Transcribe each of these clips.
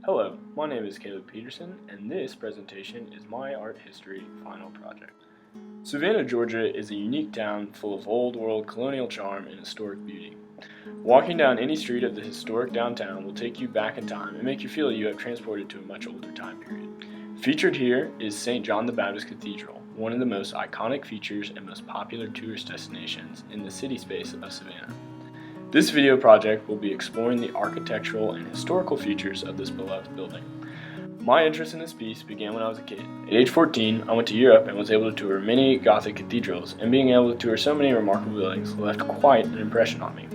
Hello, my name is Petersen, and this presentation is my art history final project. Savannah, Georgia is a unique town full of old world colonial charm and historic beauty. Walking down any street of the historic downtown will take you back in time and make you feel you have transported to a much older time period. Featured here is St. John the Baptist Cathedral, one of the most iconic features and most popular tourist destinations in the city space of Savannah. This video project will be exploring the architectural and historical features of this beloved building. My interest in this piece began when I was a kid. At age 14, I went to Europe and was able to tour many Gothic cathedrals, and being able to tour so many remarkable buildings left quite an impression on me.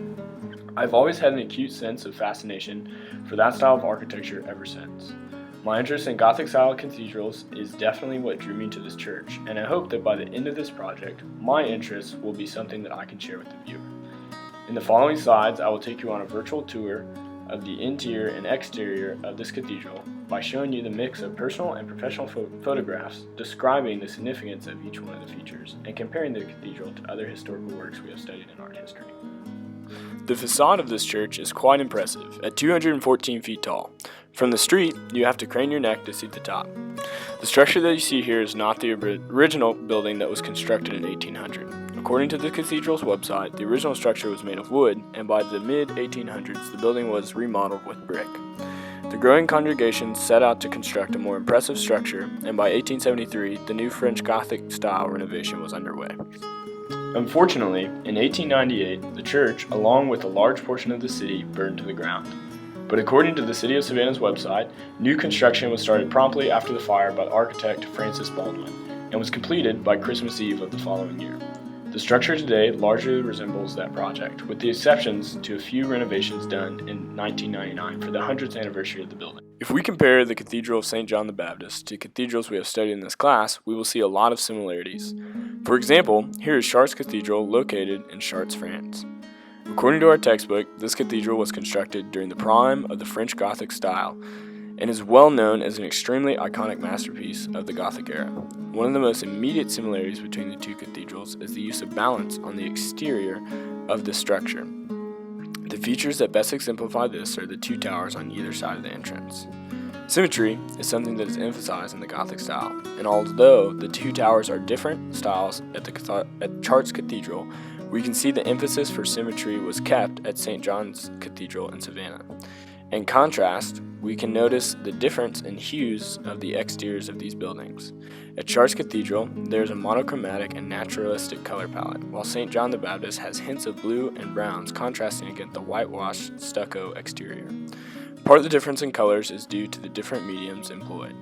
I've always had an acute sense of fascination for that style of architecture ever since. My interest in Gothic-style cathedrals is definitely what drew me to this church, and I hope that by the end of this project, my interests will be something that I can share with the viewer. In the following slides, I will take you on a virtual tour of the interior and exterior of this cathedral by showing you the mix of personal and professional photographs describing the significance of each one of the features and comparing the cathedral to other historical works we have studied in art history. The facade of this church is quite impressive, at 214 feet tall. From the street, you have to crane your neck to see the top. The structure that you see here is not the original building that was constructed in 1800. According to the cathedral's website, the original structure was made of wood, and by the mid-1800s, the building was remodeled with brick. The growing congregation set out to construct a more impressive structure, and by 1873, the new French Gothic style renovation was underway. Unfortunately, in 1898, the church, along with a large portion of the city, burned to the ground. But according to the City of Savannah's website, new construction was started promptly after the fire by architect Francis Baldwin, and was completed by Christmas Eve of the following year. The structure today largely resembles that project, with the exceptions to a few renovations done in 1999 for the 100th anniversary of the building. If we compare the Cathedral of St. John the Baptist to cathedrals we have studied in this class, we will see a lot of similarities. For example, here is Chartres Cathedral located in Chartres, France. According to our textbook, this cathedral was constructed during the prime of the French Gothic style and is well known as an extremely iconic masterpiece of the Gothic era. One of the most immediate similarities between the two cathedrals is the use of balance on the exterior of the structure. The features that best exemplify this are the two towers on either side of the entrance. Symmetry is something that is emphasized in the Gothic style, and although the two towers are different styles at Chartres Cathedral, we can see the emphasis for symmetry was kept at St. John's Cathedral in Savannah. In contrast, we can notice the difference in hues of the exteriors of these buildings. At Chartres Cathedral, there is a monochromatic and naturalistic color palette, while St. John the Baptist has hints of blue and browns contrasting against the whitewashed stucco exterior. Part of the difference in colors is due to the different mediums employed.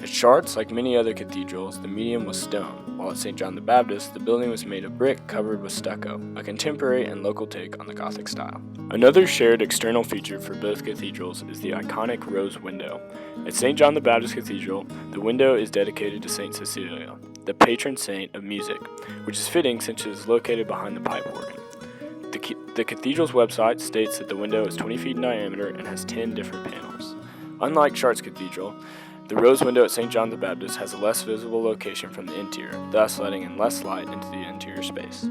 At Chartres, like many other cathedrals, the medium was stone, while at St. John the Baptist, the building was made of brick covered with stucco, a contemporary and local take on the Gothic style. Another shared external feature for both cathedrals is the iconic rose window. At St. John the Baptist Cathedral, the window is dedicated to St. Cecilia, the patron saint of music, which is fitting since it is located behind the pipe organ. The cathedral's website states that the window is 20 feet in diameter and has 10 different panels. Unlike Chartres Cathedral, the rose window at St. John the Baptist has a less visible location from the interior, thus letting in less light into the interior space.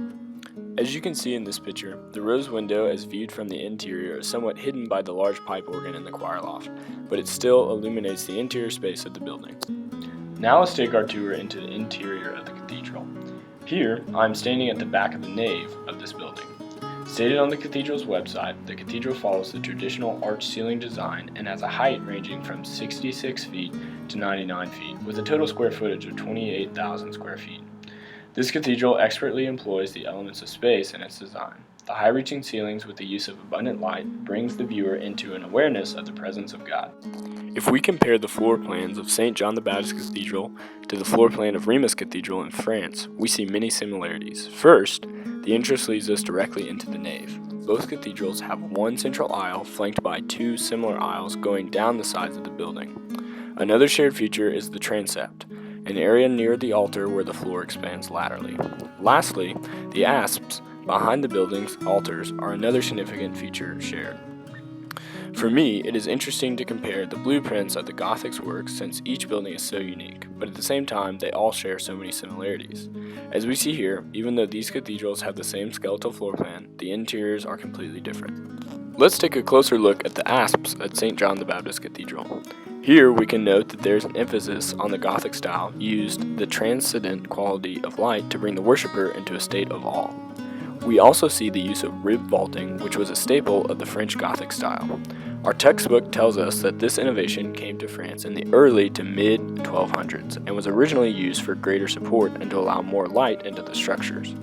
As you can see in this picture, the rose window as viewed from the interior is somewhat hidden by the large pipe organ in the choir loft, but it still illuminates the interior space of the building. Now let's take our tour into the interior of the cathedral. Here, I'm standing at the back of the nave of this building. Stated on the cathedral's website, the cathedral follows the traditional arch ceiling design and has a height ranging from 66 feet to 99 feet, with a total square footage of 28,000 square feet. This cathedral expertly employs the elements of space in its design. The high-reaching ceilings with the use of abundant light brings the viewer into an awareness of the presence of God. If we compare the floor plans of St. John the Baptist Cathedral to the floor plan of Reims Cathedral in France, we see many similarities. First, the entrance leads us directly into the nave. Both cathedrals have one central aisle flanked by two similar aisles going down the sides of the building. Another shared feature is the transept, an area near the altar where the floor expands laterally. Lastly, the apses behind the building's altars are another significant feature shared. For me, it is interesting to compare the blueprints of the Gothic's works since each building is so unique, but at the same time they all share so many similarities. As we see here, even though these cathedrals have the same skeletal floor plan, the interiors are completely different. Let's take a closer look at the apse at St. John the Baptist Cathedral. Here we can note that there's an emphasis on the Gothic style used the transcendent quality of light to bring the worshiper into a state of awe. We also see the use of rib vaulting, which was a staple of the French Gothic style. Our textbook tells us that this innovation came to France in the early to mid-1200s and was originally used for greater support and to allow more light into the structures.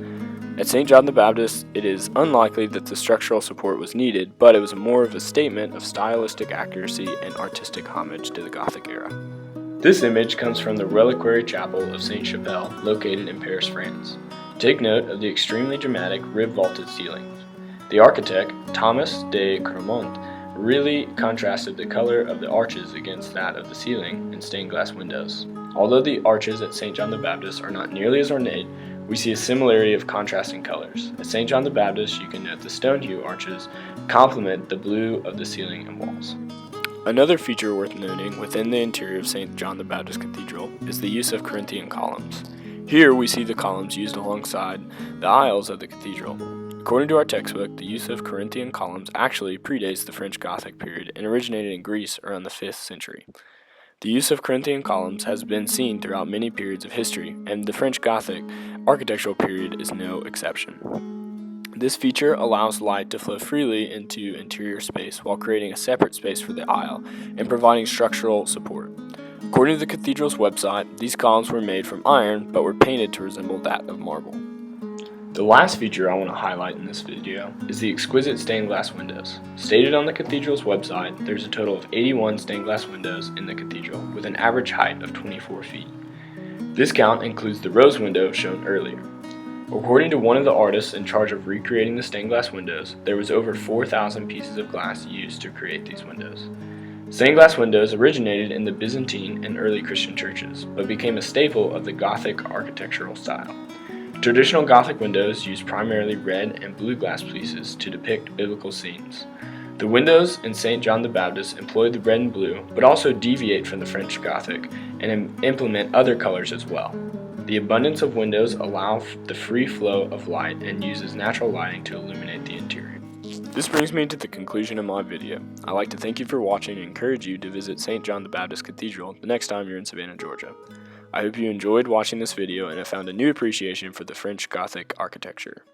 At St. John the Baptist, it is unlikely that the structural support was needed, but it was more of a statement of stylistic accuracy and artistic homage to the Gothic era. This image comes from the reliquary chapel of Saint Chapelle, located in Paris, France. Take note of the extremely dramatic rib-vaulted ceilings. The architect, Thomas de Cremont, really contrasted the color of the arches against that of the ceiling and stained glass windows. Although the arches at St. John the Baptist are not nearly as ornate, we see a similarity of contrasting colors. At St. John the Baptist, you can note the stone hue arches complement the blue of the ceiling and walls. Another feature worth noting within the interior of St. John the Baptist Cathedral is the use of Corinthian columns. Here we see the columns used alongside the aisles of the cathedral. According to our textbook, the use of Corinthian columns actually predates the French Gothic period and originated in Greece around the 5th century. The use of Corinthian columns has been seen throughout many periods of history, and the French Gothic architectural period is no exception. This feature allows light to flow freely into interior space while creating a separate space for the aisle and providing structural support. According to the cathedral's website, these columns were made from iron but were painted to resemble that of marble. The last feature I want to highlight in this video is the exquisite stained glass windows. Stated on the cathedral's website, there's a total of 81 stained glass windows in the cathedral with an average height of 24 feet. This count includes the rose window shown earlier. According to one of the artists in charge of recreating the stained glass windows, there was over 4,000 pieces of glass used to create these windows. Stained glass windows originated in the Byzantine and early Christian churches, but became a staple of the Gothic architectural style. Traditional Gothic windows used primarily red and blue glass pieces to depict biblical scenes. The windows in St. John the Baptist employ the red and blue, but also deviate from the French Gothic and implement other colors as well. The abundance of windows allow the free flow of light and uses natural lighting to illuminate the interior. This brings me to the conclusion of my video. I'd like to thank you for watching and encourage you to visit St. John the Baptist Cathedral the next time you're in Savannah, Georgia. I hope you enjoyed watching this video and have found a new appreciation for the French Gothic architecture.